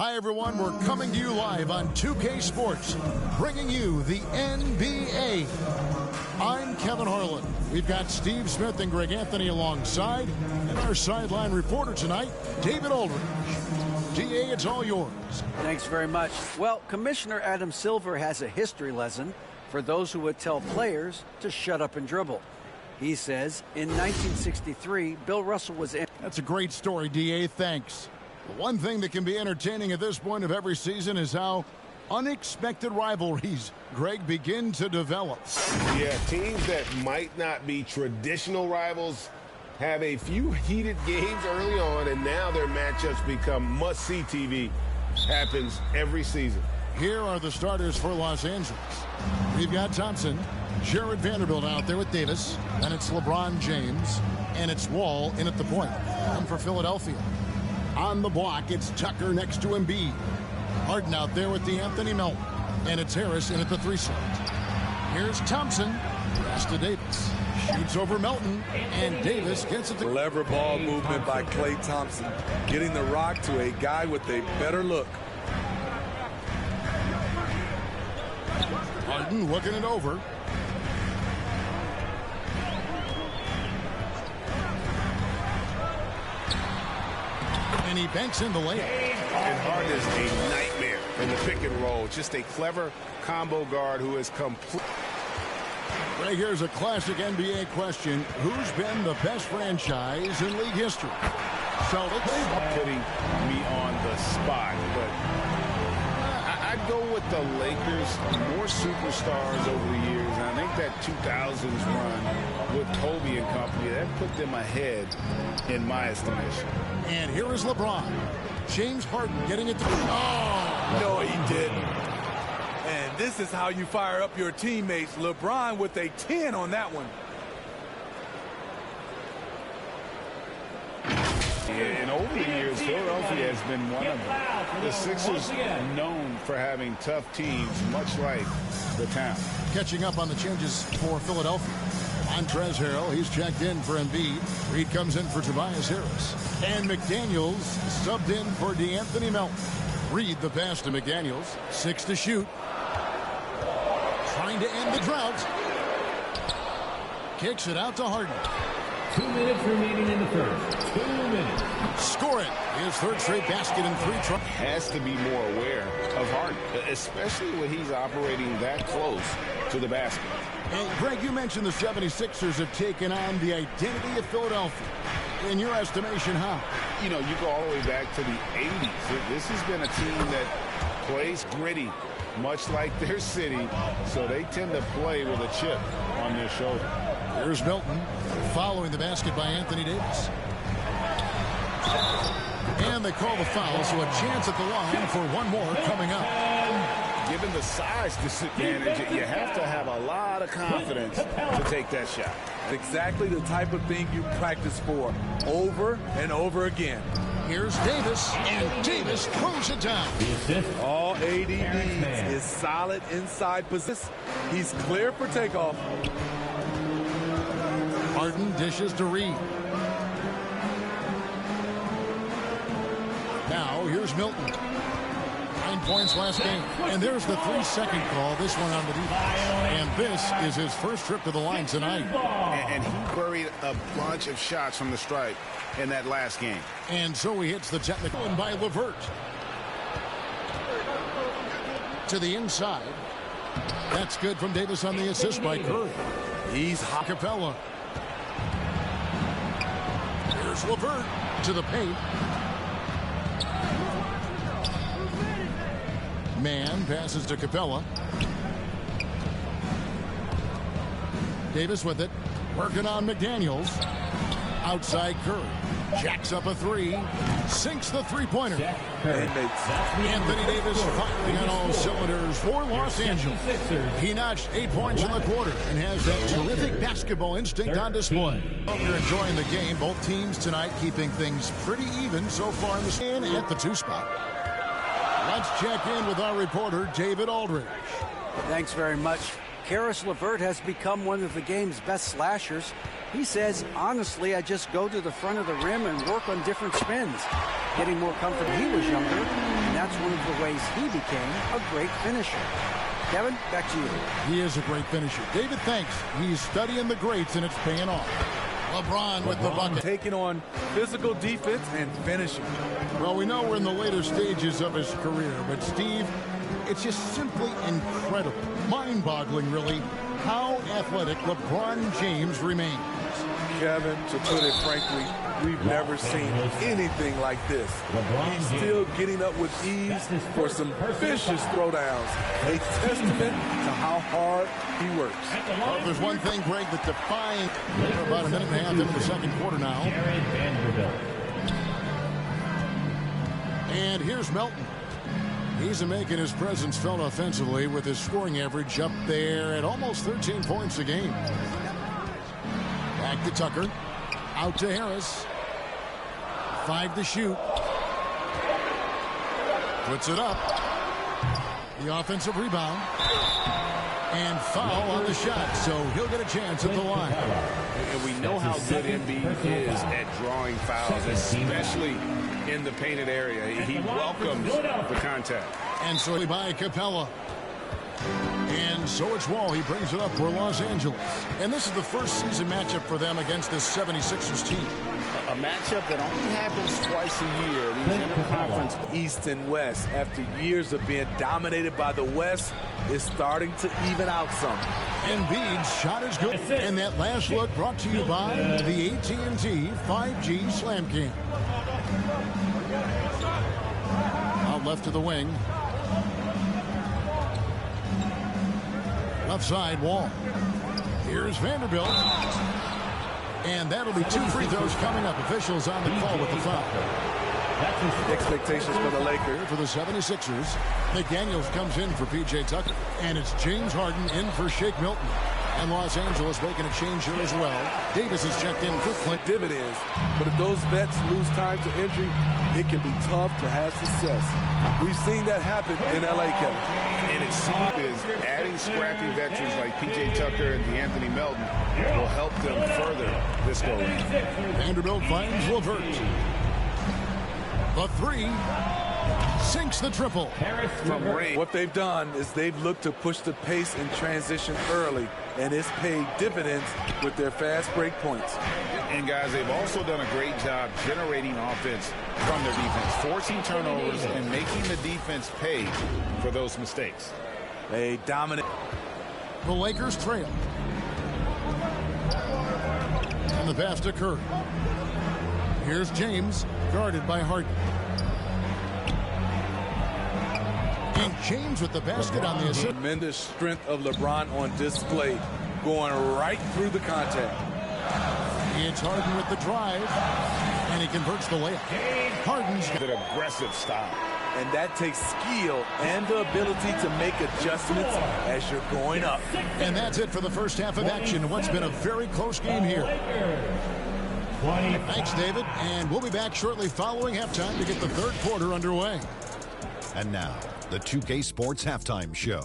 Hi, everyone. We're coming to you live on 2K Sports, bringing you the NBA. I'm Kevin Harlan. We've got Steve Smith and Greg Anthony alongside, and our sideline reporter tonight, David Aldridge. DA, it's all yours. Thanks very much. Well, Commissioner Adam Silver has a history lesson for those who would tell players to shut up and dribble. He says in 1963, Bill Russell was in. That's a great story, DA. Thanks. The one thing that can be entertaining at this point of every season is how unexpected rivalries, Greg, begin to develop. Yeah, teams that might not be traditional rivals have a few heated games early on, and now their matchups become must-see TV. Happens every season. Here are the starters for Los Angeles. We've got Thompson, Jared Vanderbilt out there with Davis, and it's LeBron James, and it's Wall in at the point. And for Philadelphia, on the block, it's Tucker next to Embiid. Harden out there with Anthony Melton, and it's Harris in at the 3 slot. Here's Thompson, pass to Davis. Shoots over Melton, and Davis gets it to... Clever ball movement by Klay Thompson, getting the rock to a guy with a better look. Harden looking it over. And he banks in the layup. And Harden is a nightmare in the pick and roll. Just a clever combo guard who is complete. Right, here's a classic NBA question. Who's been the best franchise in league history? Celtics. Putting me on the spot, but I'd go with the Lakers. More superstars over the years, and I think that 2000s run with Kobe and company, that put them ahead in my estimation. And here is LeBron. James Harden getting it to... Oh! No, he didn't. And this is how you fire up your teammates. LeBron with a 10 on that one. And over the years, Philadelphia has been one of them. The Sixers known for having tough teams, much like the town. Catching up on the changes for Philadelphia. Montrezl Harrell, he's checked in for Embiid. Reed comes in for Tobias Harris. And McDaniels subbed in for Anthony Melton. Reed the pass to McDaniels. 6 to shoot. Trying to end the drought. Kicks it out to Harden. 2 minutes remaining in the first. 2 minutes. Score it. His third straight basket in 3 tries. Has to be more aware of Harden, especially when he's operating that close to the basket. And Greg, you mentioned the 76ers have taken on the identity of Philadelphia. In your estimation, how? You know, you go all the way back to the 80s. This has been a team that plays gritty, much like their city, so they tend to play with a chip on their shoulder. Here's Milton following the basket by Anthony Davis. And they call the foul, so a chance at the line for one more coming up. Given the size disadvantage, you have to have a lot of confidence to take that shot. Exactly the type of thing you practice for over and over again. Here's Davis, and Davis throws it down. All AD needs is solid inside position. He's clear for takeoff. Harden dishes to Reed. Now here's Milton. 9 points last game. And there's the 3-second call. This one on the defense. And this is his first trip to the line tonight. And he buried a bunch of shots from the stripe in that last game. And so he hits the technical one by LeVert. To the inside. That's good from Davis on the assist by Curry. He's hot. Capella. Here's LeVert to the paint. Man passes to Capella. Davis with it. Working on McDaniels. Outside Curry. Jacks up a 3. Sinks the 3-pointer. Anthony Davis firing on all cylinders for Los Angeles. He notched 8 points in the quarter and has that terrific basketball instinct on display. Hope you're enjoying the game. Both teams tonight keeping things pretty even so far in the stand at the 2 spot. Let's check in with our reporter, David Aldridge. Thanks very much. Karis LeVert has become one of the game's best slashers. He says, honestly, I just go to the front of the rim and work on different spins. Getting more comfort when he was younger, and that's one of the ways he became a great finisher. Kevin, back to you. He is a great finisher. David, thanks. He's studying the greats, and it's paying off. LeBron with the bucket. Taking on physical defense and finishing. Well, we know we're in the later stages of his career, but Steve, it's just simply incredible, mind-boggling, really, how athletic LeBron James remains. Kevin, to put it frankly, we've never seen anything like this. He's still getting up with ease for some vicious throwdowns. A testament to how hard he works. Well, if there's one thing, Greg, that defines about a minute and a half into the second quarter now. And here's Melton. He's making his presence felt offensively with his scoring average up there at almost 13 points a game. Back to Tucker. Out to Harris. 5 to shoot. Puts it up. The offensive rebound. And foul on the shot, so he'll get a chance at the line. And we know how good Embiid is at drawing fouls, especially in the painted area. He welcomes the contact. And so by Capella. And so it's Wall. He brings it up for Los Angeles. And this is the first season matchup for them against this 76ers team. A matchup that only happens twice a year. These interconference East and West, after years of being dominated by the West, is starting to even out some. Embiid's shot is good. And that last look brought to you by the AT&T 5G Slam Cam. Out left to the wing. Left side, Wall. Here's Vanderbilt. And that'll be 2 free throws coming up. Officials on the call with the foul. Expectations for the Lakers. For the 76ers, McDaniels comes in for P.J. Tucker. And it's James Harden in for Shake Milton. And Los Angeles making a change here as well. Davis is checked in for Clint. Dividends. But if those vets lose time to injury, it can be tough to have success. We've seen that happen in L.A., Kevin. And it seems adding scrappy veterans like P.J. Tucker and DeAnthony Melton will help them further this go round. Vanderbilt finds LeVert. The 3 sinks the triple. From range. What they've done is they've looked to push the pace and transition early, and it's paid dividends with their fast break points. And guys, they've also done a great job generating offense from their defense, forcing turnovers and making the defense pay for those mistakes. A dominant. The Lakers trail. And the pass to Curry. Here's James, guarded by Harden. And James with the basket on the assist. Tremendous strength of LeBron on display, going right through the contact. It's Harden with the drive, and he converts the layup. Harden's got an aggressive style. And that takes skill and the ability to make adjustments as you're going up. And that's it for the first half of action. What's been a very close game here. Thanks, David. And we'll be back shortly following halftime to get the third quarter underway. And now, the 2K Sports Halftime Show.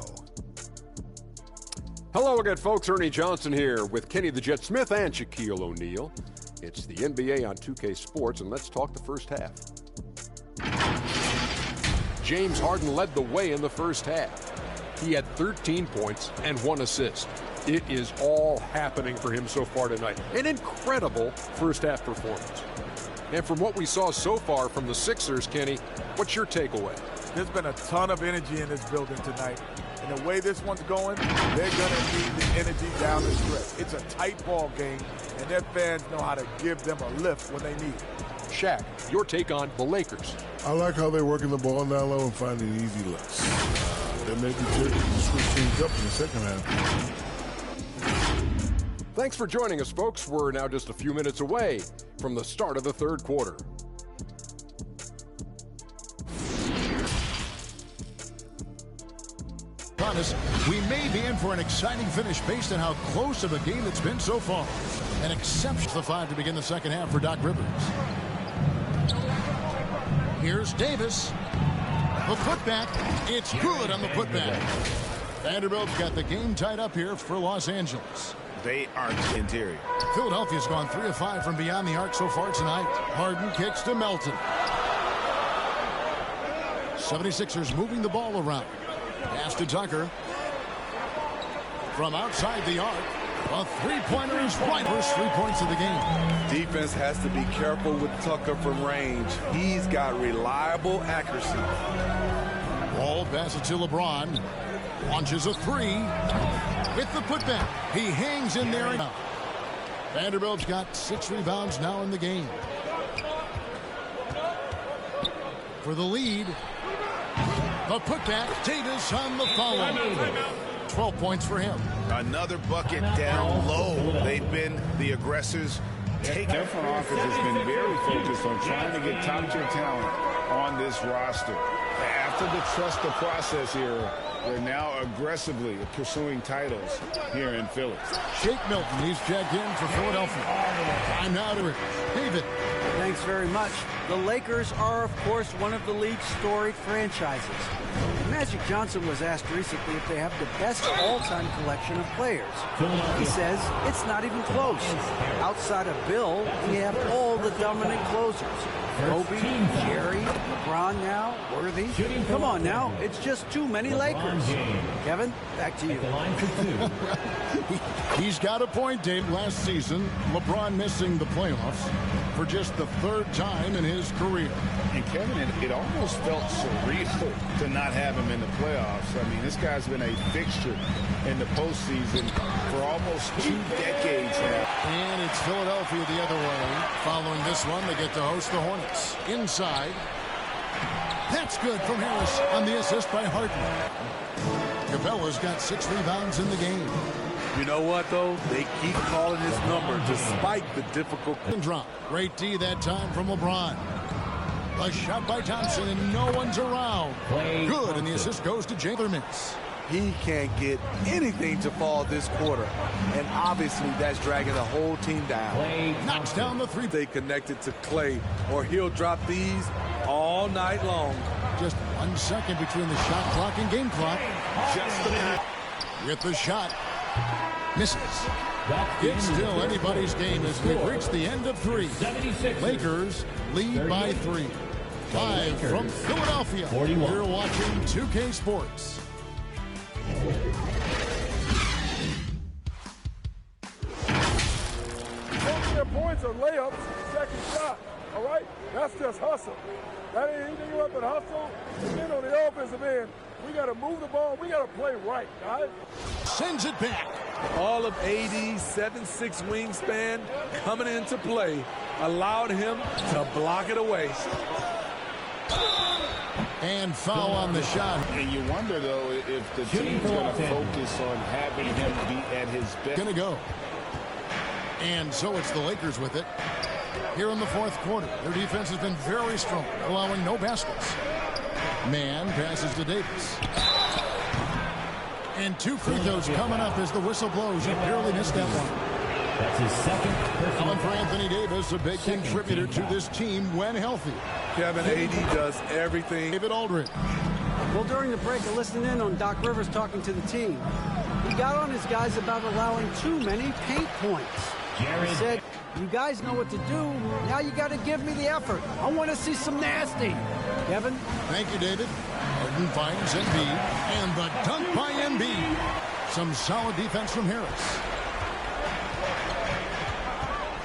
Hello again, folks. Ernie Johnson here with Kenny the Jet Smith and Shaquille O'Neal. It's the NBA on 2K Sports, and let's talk the first half. James Harden led the way in the first half. He had 13 points and 1 assist. It is all happening for him so far tonight. An incredible first half performance. And from what we saw so far from the Sixers, Kenny, what's your takeaway? There's been a ton of energy in this building tonight. And the way this one's going, they're going to need the energy down the stretch. It's a tight ball game, and their fans know how to give them a lift when they need it. Shaq, your take on the Lakers. I like how they're working the ball down low and finding easy looks. They may be tempted to switch things up in the second half. Thanks for joining us, folks. We're now just a few minutes away from the start of the third quarter. We may be in for an exciting finish based on how close of a game it's been so far. An exceptional 5 to begin the second half for Doc Rivers. Here's Davis. The putback. It's good on the putback. Vanderbilt's got the game tied up here for Los Angeles. They aren't interior. Philadelphia's gone 3 of 5 from beyond the arc so far tonight. Harden kicks to Melton. 76ers moving the ball around. Pass to Tucker. From outside the arc. A three-pointer is right. First 3 points of the game. Defense has to be careful with Tucker from range. He's got reliable accuracy. Ball passes to LeBron. Launches a three. With the putback. He hangs in there. Vanderbilt's got 6 rebounds now in the game. For the lead. The putback. Davis on the follow. 12 points for him. Another bucket down low. They've been the aggressors. Their front office has been very focused on trying to get top-tier talent on this roster. After the trust the process era, they're now aggressively pursuing titles here in Philly. Shake Milton, he's checked in for Philadelphia. I'm out of it. David. Thanks very much. The Lakers are, of course, one of the league's storied franchises. Magic Johnson was asked recently if they have the best all-time collection of players. He says it's not even close. Outside of Bill, we have all the dominant closers. Kobe, Jerry, LeBron now, Worthy. Come on now, it's just too many Lakers. Kevin, back to you. He's got a point, Dave. Last season, LeBron missing the playoffs for just the 3rd time in his career. And Kevin, it almost felt surreal to not have him in the playoffs. I mean, this guy's been a fixture in the postseason for almost 2 decades now. And it's Philadelphia the other way. Following this one, they get to host the Hornets. Inside. That's good from Harris on the assist by Harden. Capella's got 6 rebounds in the game. You know what, though? They keep calling his number despite the difficult drop. Great D that time from LeBron. A shot by Thompson, and no one's around. Good, and the assist goes to Jathermans. He can't get anything to fall this quarter, and obviously that's dragging the whole team down. Knocks down the 3. They connected to Clay, or he'll drop these all night long. Just 1 second between the shot clock and game clock. Just a minute. With the shot. Misses. It's still anybody's game as we've reached the end of 3. Lakers lead by 3. Live from Philadelphia. You're watching 2K Sports. Their points are layups, second shot. All right? That's just hustle. That ain't anything but hustle. And then on the offensive end, we got to move the ball. We got to play right, guys. Sends it back. All of AD's 7'6" wingspan coming into play allowed him to block it away. And foul on the shot. And you wonder, though, if the team's going to focus on having him be at his best. Going to go. And so it's the Lakers with it. Here in the 4th quarter, their defense has been very strong, allowing no baskets. Man passes to Davis. And 2 free throws coming up as the whistle blows. He barely missed that one. That's his second personal. For Anthony Davis, a big contributor to this team when healthy. Kevin, AD does everything. David Aldridge. Well, during the break, I listened in on Doc Rivers talking to the team. He got on his guys about allowing too many paint points. He said, you guys know what to do. Now you got to give me the effort. I want to see some nasty. Kevin? Thank you, David. Harden finds Embiid. And the dunk by Embiid. Some solid defense from Harris.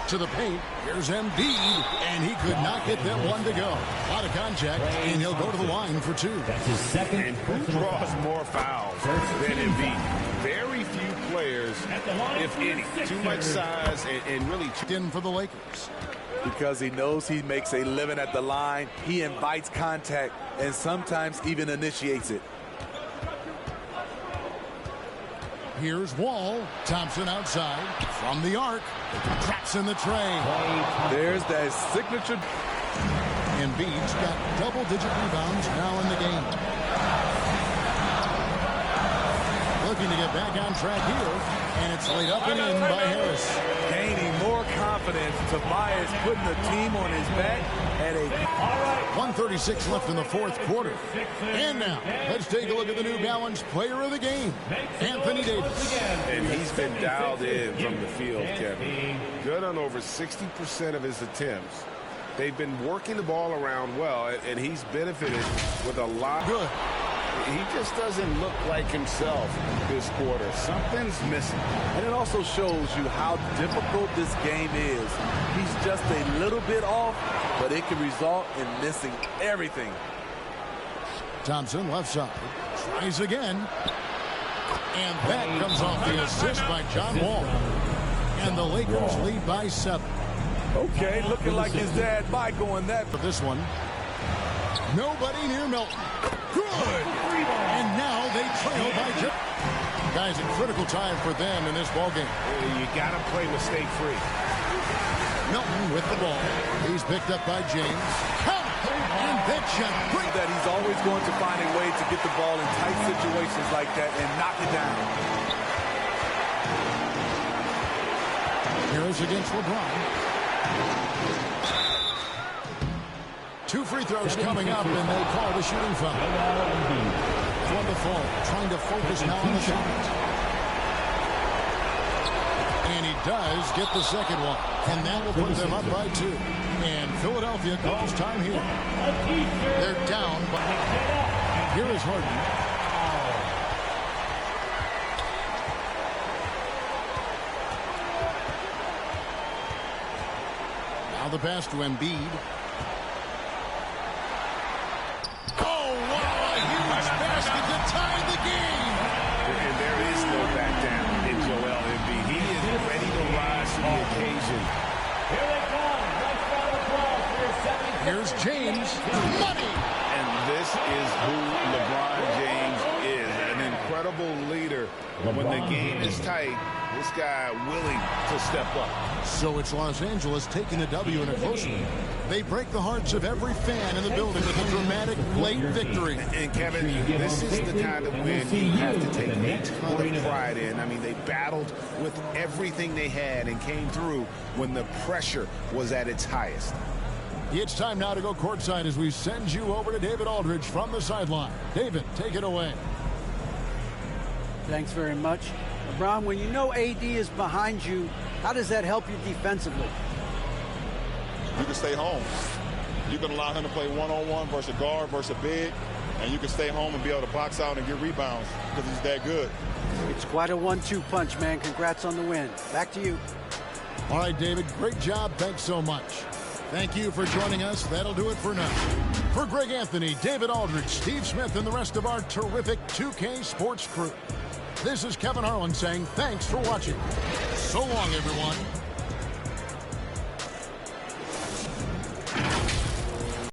To the paint. Here's Embiid. And he could not get that one to go. A lot of contact. And he'll go to the line for 2. That's his second. And who draws more fouls than Embiid? Very few players, if any. Too much size and really too in for the Lakers. Because he knows he makes a living at the line. He invites contact and sometimes even initiates it. Here's Wall. Thompson outside. From the arc. Traps in the tray. There's that signature. Embiid's got double-digit rebounds now in the game. Looking to get back on track here. And it's laid up and in by Harris. Gaining more confidence. Tobias putting the team on his back at a... 2:36 left in the fourth quarter. And now, let's take a look at the New Balance player of the game, Anthony Davis. And he's been dialed in from the field, Kevin. Good on over 60% of his attempts. They've been working the ball around well, and he's benefited with a lot. Good. He just doesn't look like himself this quarter. Something's missing. And it also shows you how difficult this game is. He's just a little bit off, but it can result in missing everything. Thompson, left side, tries again. And that comes off the assist by John Wall. And the Lakers lead by 7. Okay, looking like his dad Mike going that. For this one, nobody near Milton. Good. And now they trail by just. Guys, a critical time for them in this ballgame. You got to play mistake-free. Milton with the ball. He's picked up by James. Count. And that shot. That he's always going to find a way to get the ball in tight situations like that and knock it down. Here's against LeBron. 2 free throws coming up, and they call the shooting foul. On the fall, trying to focus now on the shot. And he does get the second one. And that will put them up by 2. And Philadelphia calls time here. They're down, but here is Harden. Now the pass to Embiid. Oh, wow, a huge basket to tie the game. And there is no back down in Joel Embiid. He is ready to rise to the occasion. Here they come. Nice round of applause for your second. Here's James. Money. And this is who LeBron James is, an incredible leader. But when the game is tight, this guy willing to step up. So it's Los Angeles taking a W in a close one. They break the hearts of every fan in the building with a dramatic late victory. And Kevin, this is the kind of win you have to take a ton of pride in. I mean, they battled with everything they had and came through when the pressure was at its highest. It's time now to go courtside as we send you over to David Aldridge from the sideline. David, take it away. Thanks very much. LeBron, when you know AD is behind you, how does that help you defensively? You can stay home. You can allow him to play one-on-one versus a guard versus a big, and you can stay home and be able to box out and get rebounds because he's that good. It's quite a 1-2 punch, man. Congrats on the win. Back to you. All right, David, great job. Thanks so much. Thank you for joining us. That'll do it for now. For Greg Anthony, David Aldridge, Steve Smith, and the rest of our terrific 2K Sports crew, this is Kevin Harlan saying thanks for watching. So long, everyone.